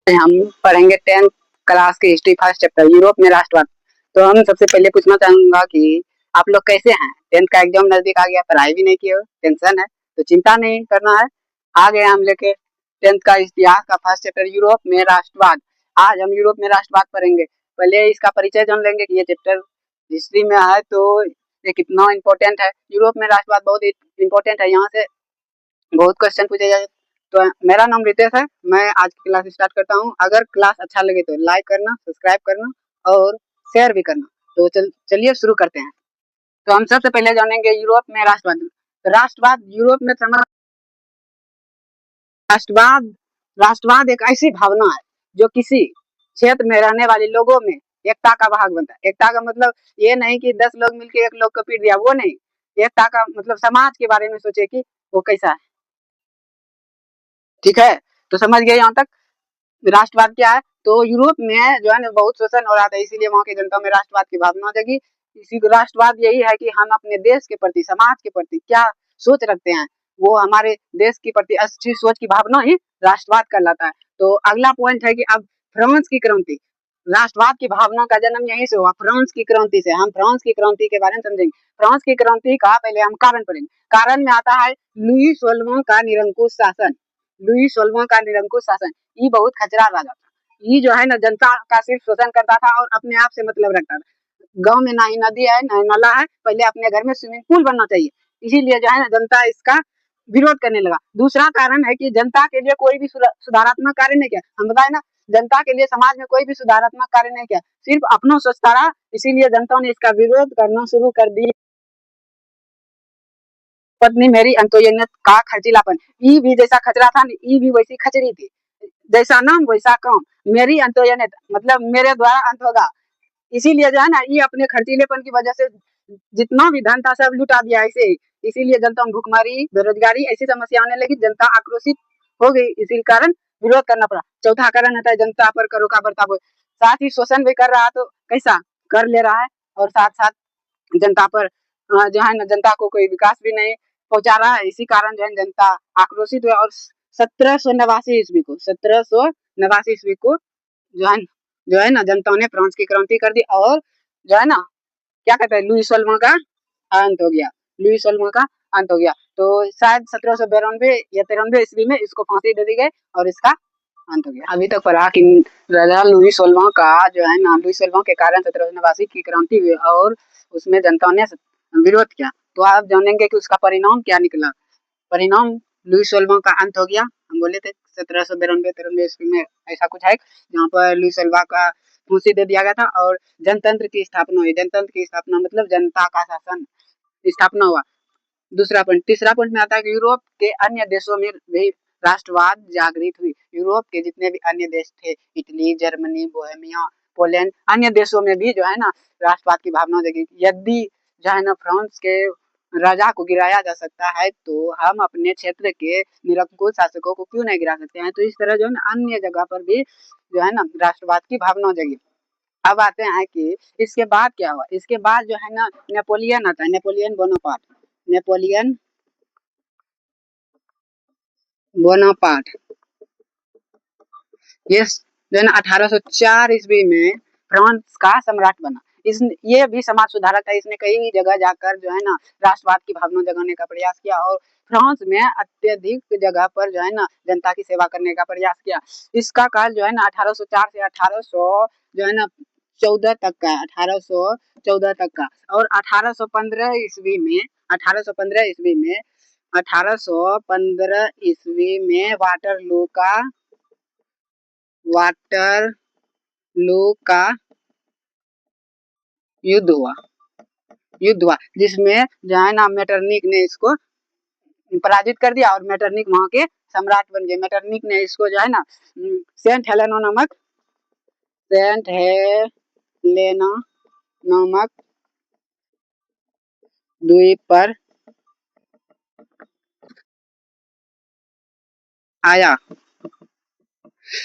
हम पढ़ेंगे 10th class की हिस्ट्री फर्स्ट चैप्टर यूरोप में राष्ट्रवाद। तो हम सबसे पहले पूछना चाहूंगा कि आप लोग कैसे हैं। 10th का एग्जाम नजदीक आ गया, पढ़ाई भी नहीं किए हो, टेंशन है तो चिंता नहीं करना है। आ गए हम लेके 10th का इतिहास का फर्स्ट चैप्टर यूरोप में राष्ट्रवाद। आज हम यूरोप में राष्ट्रवाद पढ़ेंगे। पहले इसका परिचय जान लेंगे कि ये चैप्टर हिस्ट्री में है तो ये कितना इम्पोर्टेंट है। यूरोप में राष्ट्रवाद बहुत इम्पोर्टेंट है, यहाँ से बहुत क्वेश्चन पूछे जाए। तो मेरा नाम रितेश है, मैं आज की क्लास स्टार्ट करता हूँ। अगर क्लास अच्छा लगे तो लाइक करना, सब्सक्राइब करना और शेयर भी करना। तो चलिए शुरू करते हैं। तो हम सबसे पहले जानेंगे यूरोप में राष्ट्रवाद। राष्ट्रवाद यूरोप में राष्ट्रवाद राष्ट्रवाद एक ऐसी भावना है जो किसी क्षेत्र में रहने वाले लोगों में एकता का भाग बनता है। एकता का मतलब ये नहीं कि 10 लोग मिलकर एक लोग को पीट दिया, वो नहीं। एकता का मतलब समाज के बारे में सोचे कि वो कैसा है। ठीक है, तो समझ गए यहाँ तक। राष्ट्रवाद क्या है? तो यूरोप में जो है ना बहुत शोषण हो रहा था, इसीलिए वहां की जनता में राष्ट्रवाद की भावना जगी। इसी को राष्ट्रवाद यही है कि हम अपने देश के प्रति, समाज के प्रति क्या सोच रखते हैं, वो हमारे देश के प्रति अच्छी सोच की भावना ही राष्ट्रवाद कहलाता है। तो अगला पॉइंट है कि अब फ्रांस की क्रांति। राष्ट्रवाद की भावना का जन्म यहीं से हुआ, फ्रांस की क्रांति से। हम फ्रांस की क्रांति के बारे में समझेंगे। फ्रांस की क्रांति का पहले हम कारण पढ़ेंगे। कारण में आता है लुई 16वां का निरंकुश शासन। लुई 16वां का निरंकुश शासन, ये बहुत खचरा राजा था। ये जो है ना जनता का सिर्फ शोषण करता था और अपने आप से मतलब रखता था। गांव में ना ही नदी है ना ही नाला है, पहले अपने घर में स्विमिंग पूल बनना चाहिए। इसीलिए जो है ना जनता इसका विरोध करने लगा। दूसरा कारण है कि जनता के लिए कोई भी सुधारात्मक कार्य नहीं किया। हम बताए ना, जनता के लिए समाज में कोई भी सुधारात्मक कार्य नहीं किया, सिर्फ अपना सोचता रहा। इसीलिए जनता ने इसका विरोध करना शुरू कर दी। पत्नी मेरी अंतोयनियत का खर्चीलापन। ई भी जैसा खचरा था, ई भी वैसी खचरी थी। जैसा नाम वैसा काम। मेरी अंतोयनियत मतलब मेरे द्वारा अंत होगा। इसीलिए जो है ना ये अपने खर्चीलेपन की वजह से जितना भी धन था सब लुटा दिया ऐसे ही। इसीलिए जनता में भूखमरी, बेरोजगारी ऐसी समस्या आने लगी, जनता आक्रोशित हो गई। इसी कारण विरोध करना पड़ा। चौथा कारण होता है जनता पर करों का बर्ताव। साथ ही शोषण भी कर रहा, तो कैसा कर ले रहा है और साथ साथ जनता पर जो है ना जनता को कोई विकास भी नहीं पहुंचा रहा है। इसी कारण जो है जनता आक्रोशित हुआ और 1789 ईस्वी को जो है ना जनता ने फ्रांस की क्रांति कर दी और जो है ना क्या कहते हैं लुई 16वां का अंत हो गया। लुई 16वां का अंत हो गया। तो शायद 1792 या 93 ईस्वी में इसको फांसी दे दी गई और इसका अंत हो गया। अभी तक पढ़ा कि राजा लुई 16वां का जो है ना लुई 16वां के कारण 1789 की क्रांति हुई और उसमें जनता ने विरोध किया। तो आप जानेंगे कि उसका परिणाम क्या निकला। परिणाम लुई 16वां का अंत हो गया। हम बोले थे 1792-93 ईस्वी में ऐसा कुछ है जहाँ पर लुई 16वां का फांसी दे दिया गया था और जनतंत्र की स्थापना हुई। जनतंत्र की स्थापना मतलब जनता का शासन स्थापना हुआ। दूसरा पॉइंट। तीसरा पॉइंट में आता है कि यूरोप के अन्य देशों में भी राष्ट्रवाद जागृत हुई। यूरोप के जितने भी अन्य देश थे, इटली, जर्मनी, बोहेमिया, पोलैंड, अन्य देशों में भी जो है ना राष्ट्रवाद की भावना जगी। यदि जो है ना फ्रांस के राजा को गिराया जा सकता है तो हम अपने क्षेत्र के निरंकुश शासकों को क्यों नहीं गिरा सकते हैं। तो इस तरह जो है ना अन्य जगह पर भी जो है ना राष्ट्रवाद की भावना जगी। अब आते हैं कि इसके बाद क्या हुआ। इसके बाद जो है ना नेपोलियन आता है, नेपोलियन बोनापार्ट। नेपोलियन बोनापार्ट ये जो है ना 1804 ईस्वी में फ्रांस का सम्राट बना। इस ये भी समाज सुधारक था। इसने कई जगह जाकर जो है ना राष्ट्रवाद की भावना जगाने का प्रयास किया और फ्रांस में अत्यधिक जगह पर जो है ना जनता की सेवा करने का प्रयास किया। इसका काल जो है ना 1804 से 1800 जो है ना 14 तक का, 1814 तक का। और 1815 ईस्वी में 1815 ईस्वी में 1815 ईस्वी में वाटरलू का युद्ध हुआ जिसमें जो है ना मेटरनिक ने इसको पराजित कर दिया और मेटरनिक वहां के सम्राट बन गए। मेटरनिक ने इसको जो है ना सेंट हेलेना नामक द्वीप पर आया।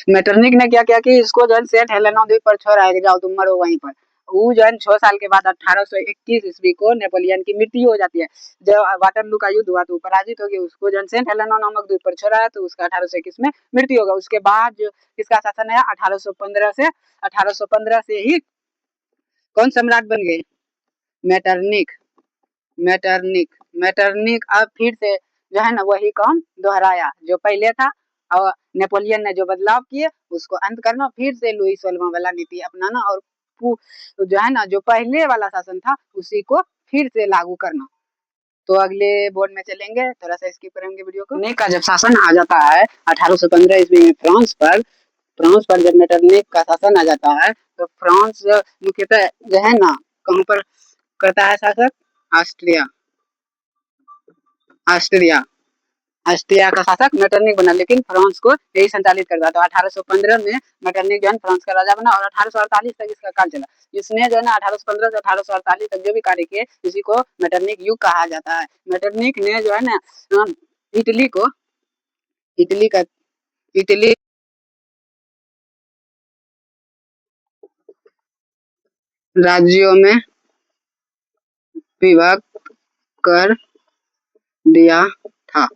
मेटरनिक ने क्या किया कि इसको जो है सेंट हेलेना द्वीप पर छोड़ आएगा, जाओ तुम मरो वहीं पर। वो जो है 6 साल के बाद 1821 ईस्वी को नेपोलियन की मृत्यु हो जाती है। जब वाटरलू का युद्ध हुआ तो पराजित हो गया, उसको जो सेंट हेलेना नामक द्वीप पर छोड़ा तो उसका 1821 में मृत्यु होगा। उसके बाद जो किसका शासन है 1815 से ही कौन सम्राट बन गए? मेटरनिक। मेटरनिक मेटरनिक अब फिर से जो है ना वही काम दोहराया जो पहले था, और नेपोलियन ने जो बदलाव किए उसको अंत करना, फिर से लुई 16वां वाला नीति अपनाना, और जो है ना जो पहले वाला शासन था उसी को फिर से लागू करना। तो अगले बोर्ड में चलेंगे, थोड़ा सा स्किप करेंगे वीडियो को। मेटरनिक का जब शासन आ जाता है 1815 ईस्वी में फ्रांस पर जब मेटरनिक का शासन आ जाता है तो फ्रांस मुख्यतः जो है ना कहाँ पर करता है शासक? ऑस्ट्रिया। ऑस्ट्रिया ऑस्ट्रिया का शासक मेटरनिक बना, लेकिन फ्रांस को यही संचालित करता। तो 1815 में मेटरनिक जो है फ्रांस का राजा बना और 1848 तक इसका काल चला। इसने जो है ना 1815 से 1848 तक जो भी कार्य किए इसी को मेटरनिक युग कहा जाता है। मेटरनिक ने जो है ना इटली को इटली राज्यों में विभक्त कर दिया था।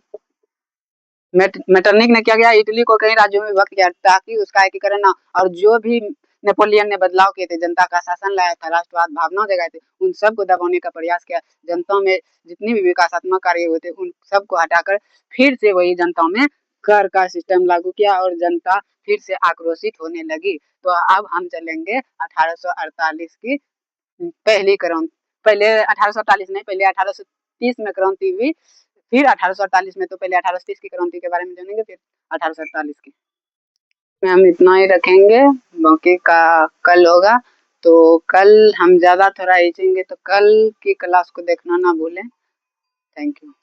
मेटरनिक ने क्या किया? इटली को कई राज्यों में विभक्त किया ताकि उसका एकीकरण ना, और जो भी नेपोलियन ने बदलाव किए थे, जनता का शासन लाया था, राष्ट्रवाद भावना जगाए थे, उन सबको दबाने का प्रयास किया। जनता में जितनी भी विकासात्मक कार्य हुए थे उन सबको हटाकर फिर से वही जनता में कर का सिस्टम लागू किया और जनता फिर से आक्रोशित होने लगी। तो अब हम चलेंगे 1848 की पहली क्रांति। पहले 1848 नहीं, पहले 1830 में क्रांति हुई, फिर 1848 में। तो पहले 1830 की क्रांति के बारे में जानेंगे, फिर 1848 की। हम इतना ही रखेंगे, बाकी का कल होगा। तो कल हम ज़्यादा थोड़ा खींचेंगे, तो कल की क्लास को देखना ना भूलें। Thank you.